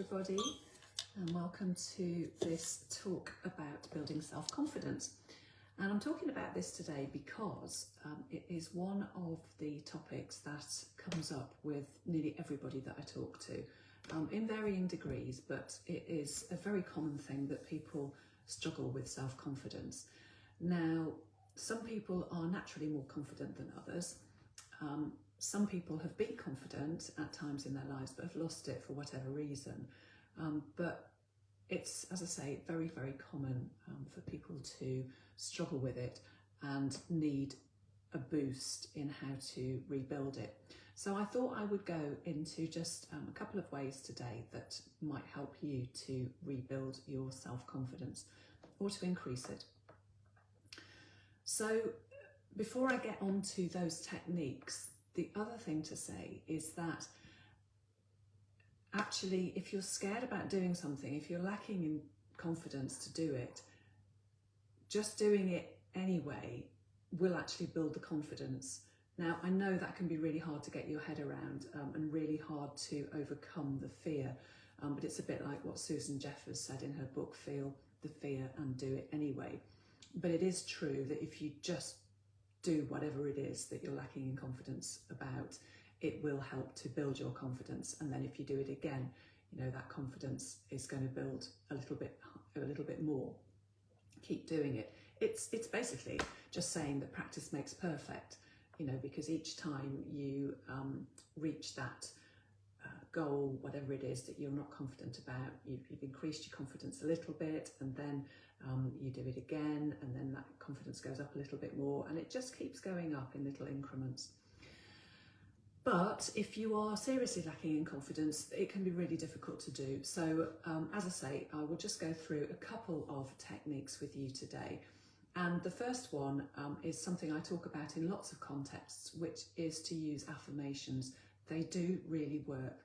everybody, and welcome to this talk about building self-confidence. And I'm talking about this today because it is one of the topics that comes up with nearly everybody that I talk to, in varying degrees, but it is a very common thing that people struggle with self-confidence. Now, some people are naturally more confident than others. Some people have been confident at times in their lives but have lost it for whatever reason. But it's, as I say, very, very common for people to struggle with it and need a boost in how to rebuild it. So I thought I would go into just a couple of ways today that might help you to rebuild your self-confidence or to increase it. So before I get on to those techniques, the other thing to say is that actually, if you're scared about doing something, if you're lacking in confidence to do it, just doing it anyway will actually build the confidence. Now, I know that can be really hard to get your head around and really hard to overcome the fear, but it's a bit like what Susan Jeffers said in her book, Feel the Fear and Do It Anyway. But it is true that if you just do whatever it is that you're lacking in confidence about, it will help to build your confidence. And then if you do it again, you know, that confidence is going to build a little bit more. Keep doing it. It's basically just saying that practice makes perfect, you know, because each time you reach that goal, whatever it is that you're not confident about, you've increased your confidence a little bit, and then you do it again, and then that confidence goes up a little bit more, and it just keeps going up in little increments. But if you are seriously lacking in confidence, it can be really difficult to do. So as I say, I will just go through a couple of techniques with you today. And the first one is something I talk about in lots of contexts, which is to use affirmations. They do really work.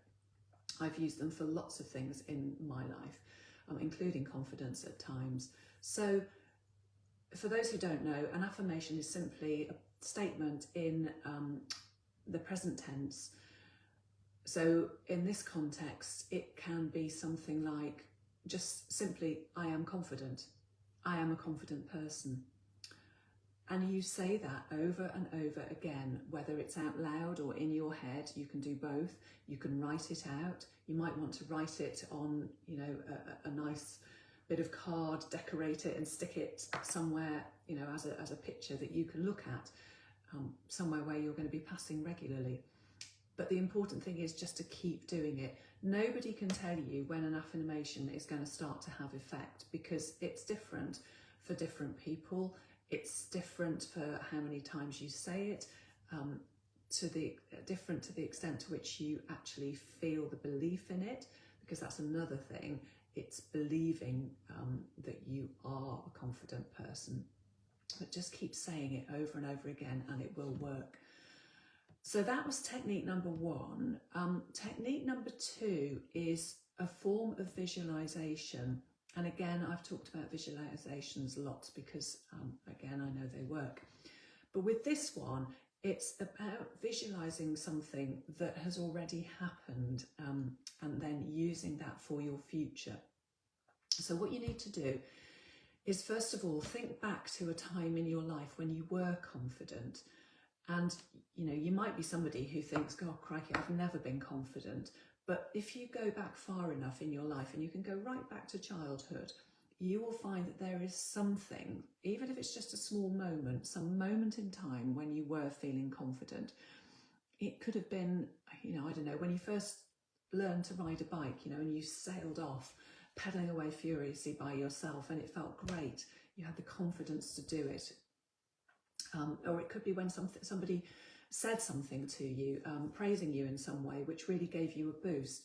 I've used them for lots of things in my life, including confidence at times. So for those who don't know, an affirmation is simply a statement in the present tense. So in this context, it can be something like just simply, I am confident. I am a confident person. And you say that over and over again, whether it's out loud or in your head. You can do both. You can write it out. You might want to write it on, you know, a nice bit of card, decorate it and stick it somewhere, you know, as a picture that you can look at, somewhere where you're going to be passing regularly. But the important thing is just to keep doing it. Nobody can tell you when an affirmation is going to start to have effect, because it's different for different people. It's different for how many times you say it, different to the extent to which you actually feel the belief in it, because that's another thing. It's believing that you are a confident person. But just keep saying it over and over again and it will work. So that was technique number one. Technique number two is a form of visualization. And again, I've talked about visualizations lots because, again, I know they work. But with this one, it's about visualizing something that has already happened and then using that for your future. So what you need to do is, first of all, think back to a time in your life when you were confident. And, you know, you might be somebody who thinks, God, crikey, I've never been confident. But if you go back far enough in your life, and you can go right back to childhood, you will find that there is something, even if it's just a small moment, some moment in time when you were feeling confident. It could have been, you know, I don't know, when you first learned to ride a bike, you know, and you sailed off, pedaling away furiously by yourself, and it felt great. You had the confidence to do it. Or it could be when somebody said something to you, praising you in some way, which really gave you a boost.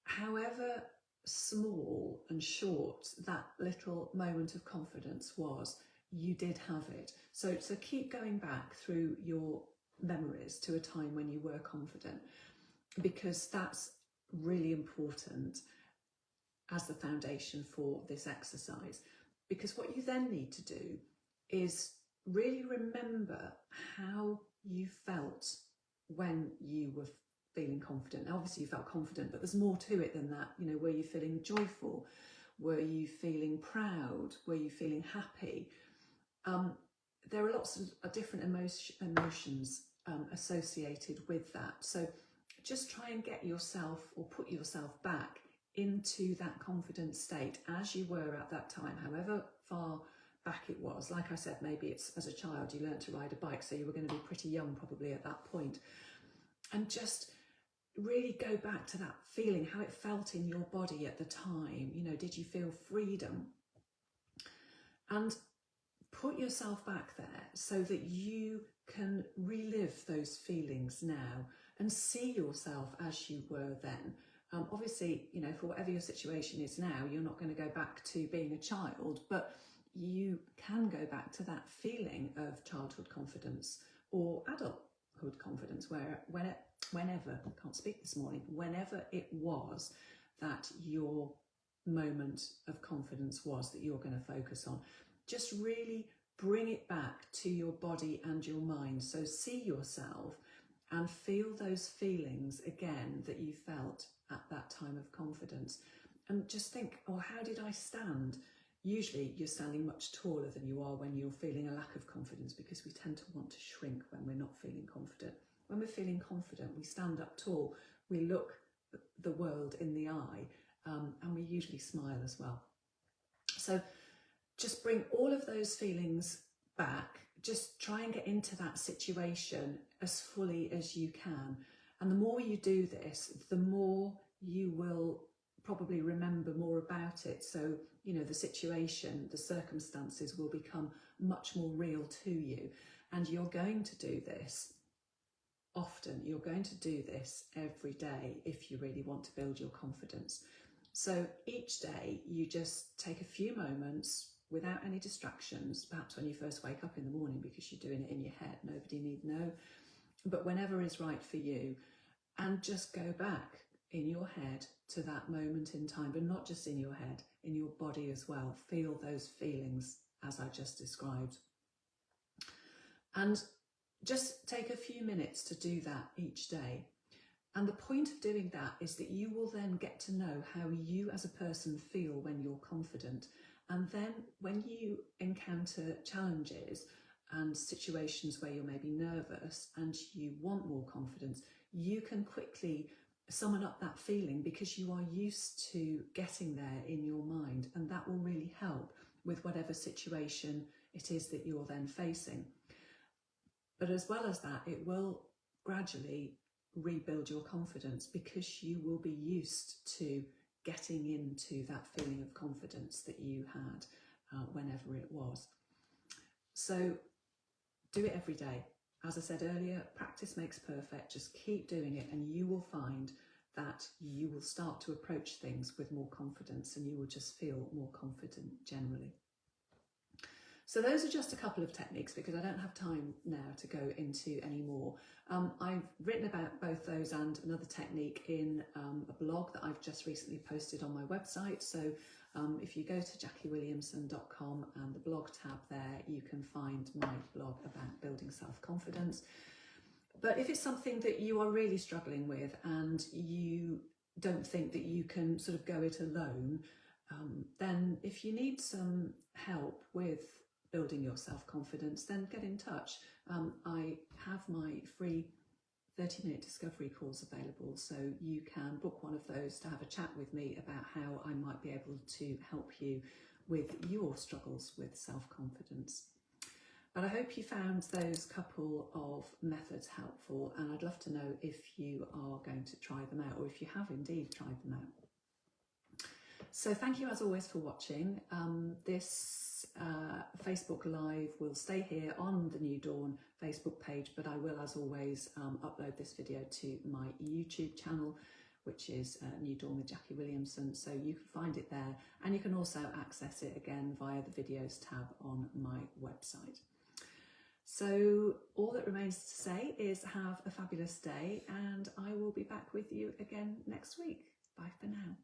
However small and short that little moment of confidence was, you did have it. So keep going back through your memories to a time when you were confident, because that's really important as the foundation for this exercise. Because what you then need to do is really remember how you felt when you were feeling confident? Now, obviously you felt confident, but there's more to it than that. You know, were you feeling joyful? Were you feeling proud? Were you feeling happy? There are lots of different emotions associated with that. So just try and get yourself, or put yourself back into that confident state as you were at that time, however far back it was. Like I said, maybe it's as a child you learned to ride a bike, so you were going to be pretty young probably at that point. And just really go back to that feeling, how it felt in your body at the time. You know, did you feel freedom? And put yourself back there so that you can relive those feelings now and see yourself as you were then. Obviously, you know, for whatever your situation is now, you're not going to go back to being a child, but you can go back to that feeling of childhood confidence or adulthood confidence, whenever, I can't speak this morning, whenever it was that your moment of confidence was that you're going to focus on. Just really bring it back to your body and your mind. So see yourself and feel those feelings again that you felt at that time of confidence. And just think, oh, how did I stand? Usually you're standing much taller than you are when you're feeling a lack of confidence, because we tend to want to shrink when we're not feeling confident. When we're feeling confident, we stand up tall, we look the world in the eye, and we usually smile as well. So just bring all of those feelings back. Just try and get into that situation as fully as you can. And the more you do this, the more you will probably remember more about it. So, you know, the situation, the circumstances will become much more real to you. And you're going to do this often. You're going to do this every day if you really want to build your confidence. So each day you just take a few moments without any distractions, perhaps when you first wake up in the morning because you're doing it in your head, nobody need know, but whenever is right for you, and just go back in your head to that moment in time, but not just in your head, in your body as well. Feel those feelings as I just described. And just take a few minutes to do that each day. And the point of doing that is that you will then get to know how you as a person feel when you're confident. And then when you encounter challenges and situations where you're maybe nervous and you want more confidence, you can quickly summon up that feeling because you are used to getting there in your mind, and that will really help with whatever situation it is that you're then facing. But as well as that, it will gradually rebuild your confidence because you will be used to getting into that feeling of confidence that you had whenever it was. So do it every day. As I said earlier, practice makes perfect. Just keep doing it and you will find that you will start to approach things with more confidence and you will just feel more confident generally. So those are just a couple of techniques because I don't have time now to go into any more. I've written about both those and another technique in a blog that I've just recently posted on my website. So if you go to JackieWilliamson.com and the blog tab there, you can find my blog about building self-confidence. But if it's something that you are really struggling with and you don't think that you can sort of go it alone, then if you need some help with building your self-confidence, then get in touch. I have my free 30-minute discovery calls available, so you can book one of those to have a chat with me about how I might be able to help you with your struggles with self-confidence. But I hope you found those couple of methods helpful, and I'd love to know if you are going to try them out or if you have indeed tried them out. So thank you as always for watching. This Facebook Live will stay here on the New Dawn Facebook page, but I will as always upload this video to my YouTube channel, which is New Dawn with Jackie Williamson, so you can find it there, and you can also access it again via the videos tab on my website. So all that remains to say is have a fabulous day, and I will be back with you again next week. Bye for now.